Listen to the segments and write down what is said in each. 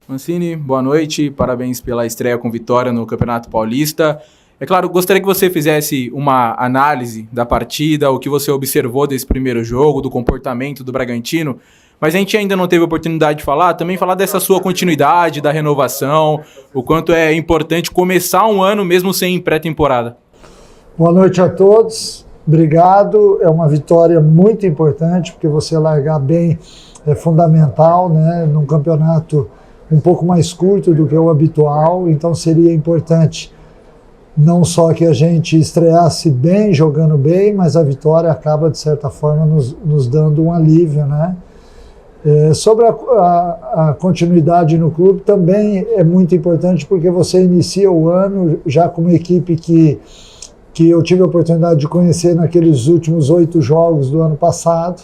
Mancini, boa noite, parabéns pela estreia com vitória no Campeonato Paulista. É claro, gostaria que você fizesse uma análise da partida, o que você observou desse primeiro jogo, do comportamento do Bragantino, mas a gente ainda não teve oportunidade de falar, também falar dessa sua continuidade, da renovação, o quanto é importante começar um ano mesmo sem pré-temporada. Boa noite a todos, obrigado, é uma vitória muito importante, porque você largar bem é fundamental, né, num campeonato um pouco mais curto do que o habitual, então seria importante não só que a gente estreasse bem, jogando bem, mas a vitória acaba, de certa forma, nos dando um alívio, né? Sobre a continuidade no clube, também é muito importante, porque você inicia o ano já com uma equipe que eu tive a oportunidade de conhecer naqueles últimos 8 jogos do ano passado,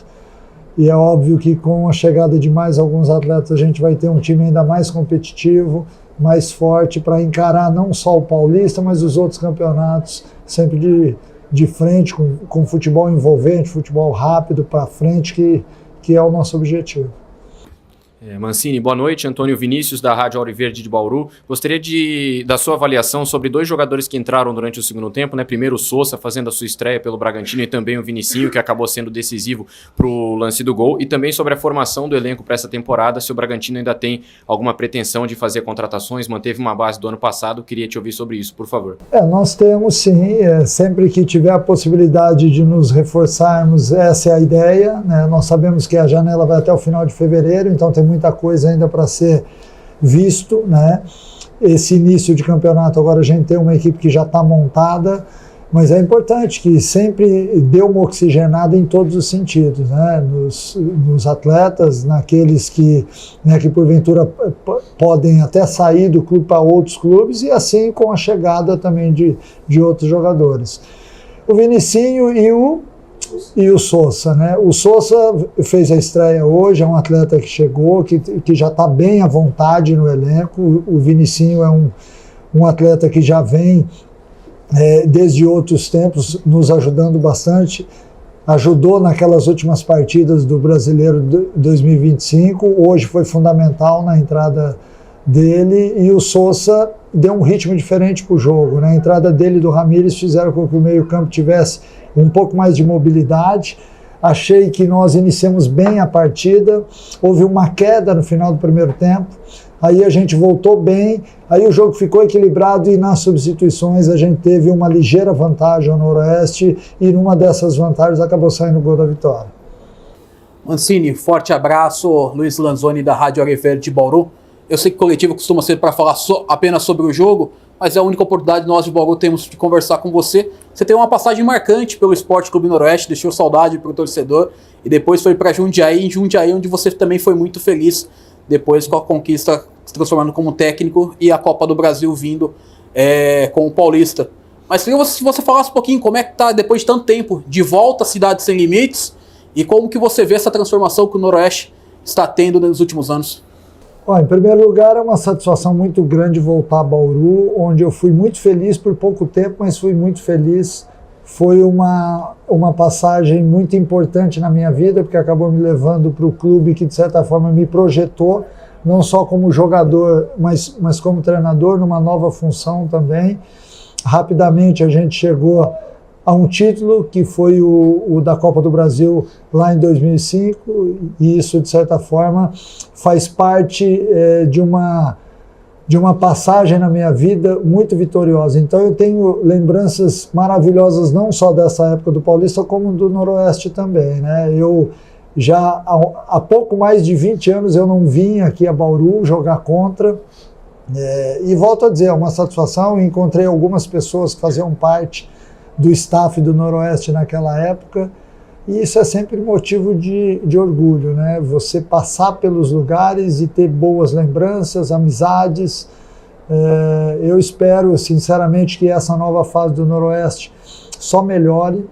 e é óbvio que com a chegada de mais alguns atletas a gente vai ter um time ainda mais competitivo, mais forte para encarar não só o Paulista, mas os outros campeonatos, sempre de frente, com futebol envolvente, futebol rápido para frente, que é o nosso objetivo. Mancini, boa noite. Antônio Vinícius, da Rádio Auriverde de Bauru. Gostaria da sua avaliação sobre 2 jogadores que entraram durante o segundo tempo, né? Primeiro o Sousa, fazendo a sua estreia pelo Bragantino, e também o Vinicinho, que acabou sendo decisivo para o lance do gol. E também sobre a formação do elenco para essa temporada, se o Bragantino ainda tem alguma pretensão de fazer contratações, manteve uma base do ano passado. Queria te ouvir sobre isso, por favor. Nós temos sim, sempre que tiver a possibilidade de nos reforçarmos, essa é a ideia, né? Nós sabemos que a janela vai até o final de fevereiro, então tem muita coisa ainda para ser visto, né? Esse início de campeonato, agora a gente tem uma equipe que já está montada, mas é importante que sempre dê uma oxigenada em todos os sentidos, né? Nos atletas, naqueles que porventura podem até sair do clube para outros clubes, e assim com a chegada também de outros jogadores. O Vinicinho e o Sousa, né? O Sousa fez a estreia hoje, é um atleta que chegou, que já está bem à vontade no elenco. O Vinicinho é um atleta que já vem desde outros tempos nos ajudando bastante, ajudou naquelas últimas partidas do Brasileiro 2025, hoje foi fundamental na entrada dele, e o Sousa deu um ritmo diferente para o jogo, né? A entrada dele e do Ramírez fizeram com que o meio-campo tivesse um pouco mais de mobilidade. Achei que nós iniciamos bem a partida, houve uma queda no final do primeiro tempo, aí a gente voltou bem, aí o jogo ficou equilibrado, e nas substituições a gente teve uma ligeira vantagem ao Noroeste, e numa dessas vantagens acabou saindo o gol da vitória. Mancini, forte abraço. Luiz Lanzoni, da Rádio Auriverde de Bauru. Eu sei que o coletivo costuma ser para falar apenas sobre o jogo, mas é a única oportunidade que nós de Bauru temos de conversar com você. Você tem uma passagem marcante pelo Esporte Clube Noroeste, deixou saudade para o torcedor, e depois foi para Jundiaí, onde você também foi muito feliz, depois com a conquista, se transformando como técnico, e a Copa do Brasil vindo com o Paulista. Mas queria que você falasse um pouquinho como é que está, depois de tanto tempo, de volta à Cidade Sem Limites, e como que você vê essa transformação que o Noroeste está tendo nos últimos anos. Em primeiro lugar, é uma satisfação muito grande voltar a Bauru, onde eu fui muito feliz por pouco tempo, mas fui muito feliz. Foi uma passagem muito importante na minha vida, porque acabou me levando para o clube que, de certa forma, me projetou, não só como jogador, mas como treinador, numa nova função também. Rapidamente a gente chegou a um título que foi o da Copa do Brasil lá em 2005, e isso, de certa forma, faz parte de uma passagem na minha vida muito vitoriosa. Então eu tenho lembranças maravilhosas, não só dessa época do Paulista, como do Noroeste também, né? Eu já há pouco mais de 20 anos eu não vim aqui a Bauru jogar contra, e volto a dizer, é uma satisfação. Encontrei algumas pessoas que faziam parte do staff do Noroeste naquela época, e isso é sempre motivo de orgulho, né? Você passar pelos lugares e ter boas lembranças, amizades. Eu espero, sinceramente, que essa nova fase do Noroeste só melhore.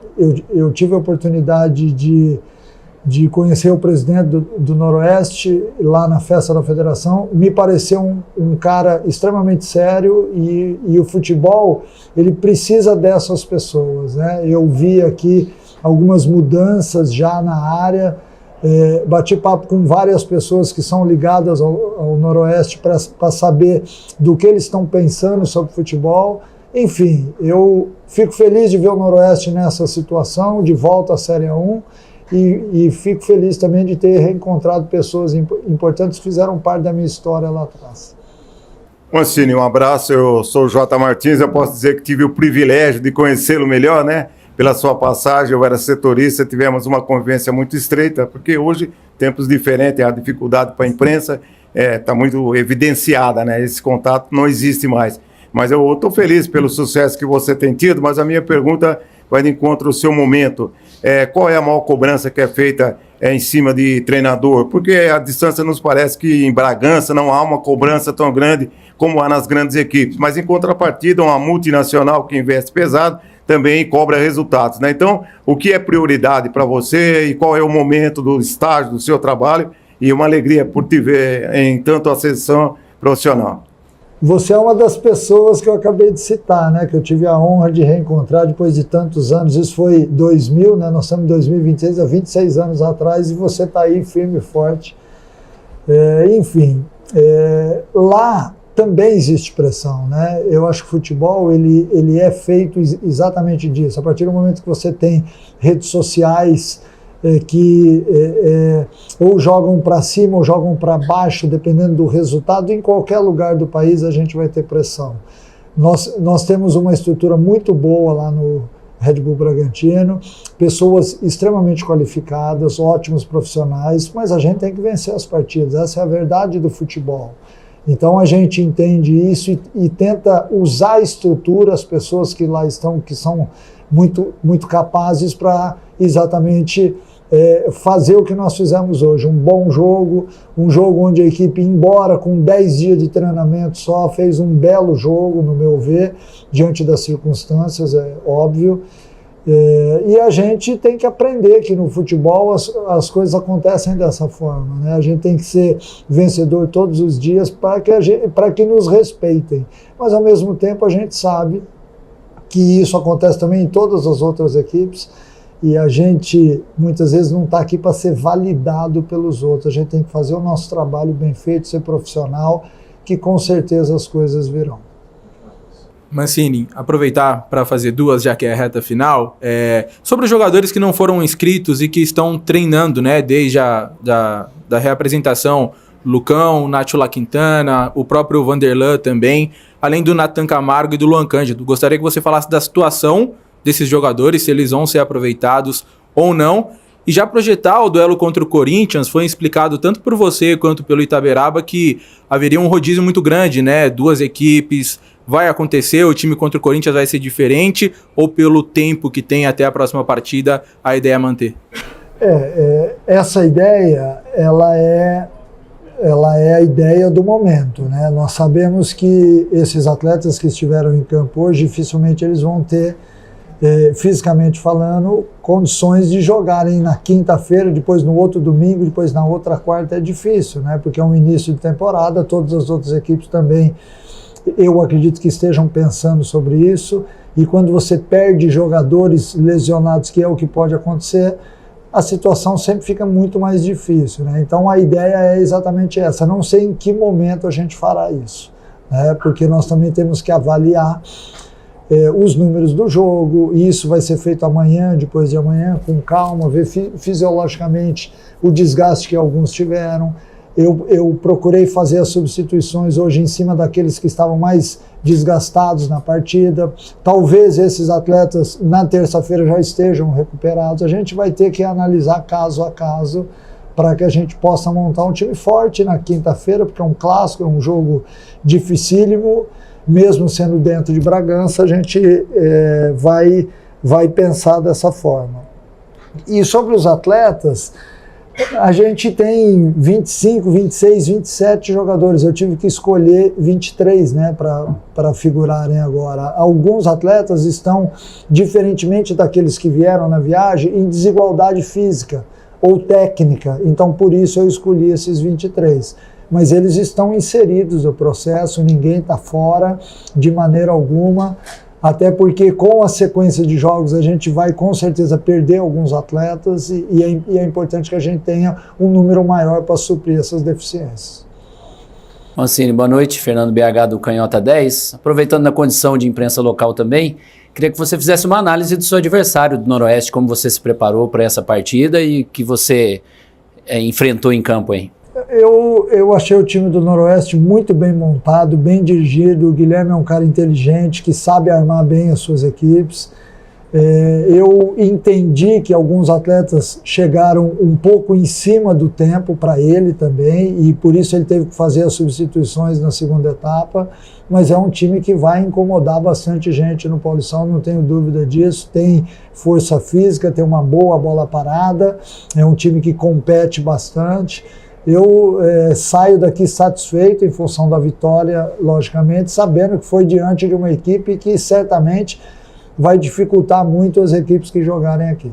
Eu tive a oportunidade de conhecer o presidente do Noroeste lá na festa da federação. Me pareceu um cara extremamente sério, e o futebol, ele precisa dessas pessoas, né? Eu vi aqui algumas mudanças já na área, Bati papo com várias pessoas que são ligadas ao Noroeste para saber do que eles estão pensando sobre futebol. Enfim, eu fico feliz de ver o Noroeste nessa situação, de volta à Série A1, e fico feliz também de ter reencontrado pessoas importantes que fizeram parte da minha história lá atrás. Mancini, um abraço, eu sou o Jota Martins, eu posso dizer que tive o privilégio de conhecê-lo melhor, né? Pela sua passagem, eu era setorista, tivemos uma convivência muito estreita, porque hoje, tempos diferentes, a dificuldade para a imprensa está muito evidenciada, né? Esse contato não existe mais. Mas eu estou feliz pelo sucesso que você tem tido, mas a minha pergunta vai de encontro ao seu momento. Qual é a maior cobrança que é feita em cima de treinador? Porque a distância nos parece que em Bragança não há uma cobrança tão grande como há nas grandes equipes, mas em contrapartida, uma multinacional que investe pesado também cobra resultados, né? Então, o que é prioridade para você e qual é o momento do estágio do seu trabalho? E uma alegria por te ver em tanto ascensão profissional. Você é uma das pessoas que eu acabei de citar, né? Que eu tive a honra de reencontrar depois de tantos anos. Isso foi 2000, né? Nós estamos em 2026, há 26 anos atrás, e você está aí firme e forte. Enfim, lá também existe pressão, né? Eu acho que o futebol ele é feito exatamente disso. A partir do momento que você tem redes sociais que ou jogam para cima ou jogam para baixo, dependendo do resultado, em qualquer lugar do país a gente vai ter pressão. Nós temos uma estrutura muito boa lá no Red Bull Bragantino, pessoas extremamente qualificadas, ótimos profissionais, mas a gente tem que vencer as partidas, essa é a verdade do futebol. Então a gente entende isso e tenta usar a estrutura, as pessoas que lá estão, que são muito, muito capazes para exatamente fazer o que nós fizemos hoje, um bom jogo, um jogo onde a equipe, embora com 10 dias de treinamento só, fez um belo jogo, no meu ver, diante das circunstâncias, é óbvio. E a gente tem que aprender que no futebol as coisas acontecem dessa forma, né? A gente tem que ser vencedor todos os dias para que nos respeitem. Mas, ao mesmo tempo, a gente sabe que isso acontece também em todas as outras equipes e a gente, muitas vezes, não está aqui para ser validado pelos outros. A gente tem que fazer o nosso trabalho bem feito, ser profissional, que com certeza as coisas virão. Mancini, aproveitar para fazer duas, já que é a reta final, sobre os jogadores que não foram inscritos e que estão treinando, né, desde da reapresentação, Lucão, Nátila Quintana, o próprio Vanderlan também, além do Nathan Camargo e do Luan Cândido. Gostaria que você falasse da situação desses jogadores, se eles vão ser aproveitados ou não, e já projetar o duelo contra o Corinthians. Foi explicado tanto por você quanto pelo Itaberaba que haveria um rodízio muito grande, né, duas equipes. Vai acontecer, o time contra o Corinthians vai ser diferente, ou pelo tempo que tem até a próxima partida, a ideia é manter? Essa ideia, ela é a ideia do momento, né? Nós sabemos que esses atletas que estiveram em campo hoje, dificilmente eles vão ter, fisicamente falando, condições de jogarem na quinta-feira, depois no outro domingo, depois na outra quarta. É difícil, né? Porque é um início de temporada, todas as outras equipes também, eu acredito que estejam pensando sobre isso, e quando você perde jogadores lesionados, que é o que pode acontecer, a situação sempre fica muito mais difícil, né? Então a ideia é exatamente essa. Não sei em que momento a gente fará isso, né? Porque nós também temos que avaliar os números do jogo, e isso vai ser feito amanhã, depois de amanhã, com calma, ver fisiologicamente o desgaste que alguns tiveram. Eu procurei fazer as substituições hoje em cima daqueles que estavam mais desgastados na partida. Talvez esses atletas na terça-feira já estejam recuperados. A gente vai ter que analisar caso a caso para que a gente possa montar um time forte na quinta-feira, porque é um clássico, é um jogo dificílimo. Mesmo sendo dentro de Bragança, a gente vai pensar dessa forma. E sobre os atletas, a gente tem 25, 26, 27 jogadores. Eu tive que escolher 23, né, para figurarem agora. Alguns atletas estão, diferentemente daqueles que vieram na viagem, em desigualdade física ou técnica. Então, por isso eu escolhi esses 23. Mas eles estão inseridos no processo, ninguém está fora de maneira alguma. até porque com a sequência de jogos a gente vai com certeza perder alguns atletas e é importante que a gente tenha um número maior para suprir essas deficiências. Mancini, boa noite. Fernando BH do Canhota 10. Aproveitando na condição de imprensa local também, queria que você fizesse uma análise do seu adversário do Noroeste, como você se preparou para essa partida e que você enfrentou em campo aí. Eu achei o time do Noroeste muito bem montado, bem dirigido. O Guilherme é um cara inteligente, que sabe armar bem as suas equipes. Eu entendi que alguns atletas chegaram um pouco em cima do tempo para ele também, e por isso ele teve que fazer as substituições na segunda etapa, mas é um time que vai incomodar bastante gente no Paulistão, não tenho dúvida disso. Tem força física, tem uma boa bola parada, é um time que compete bastante. Eu saio daqui satisfeito em função da vitória, logicamente, sabendo que foi diante de uma equipe que certamente vai dificultar muito as equipes que jogarem aqui.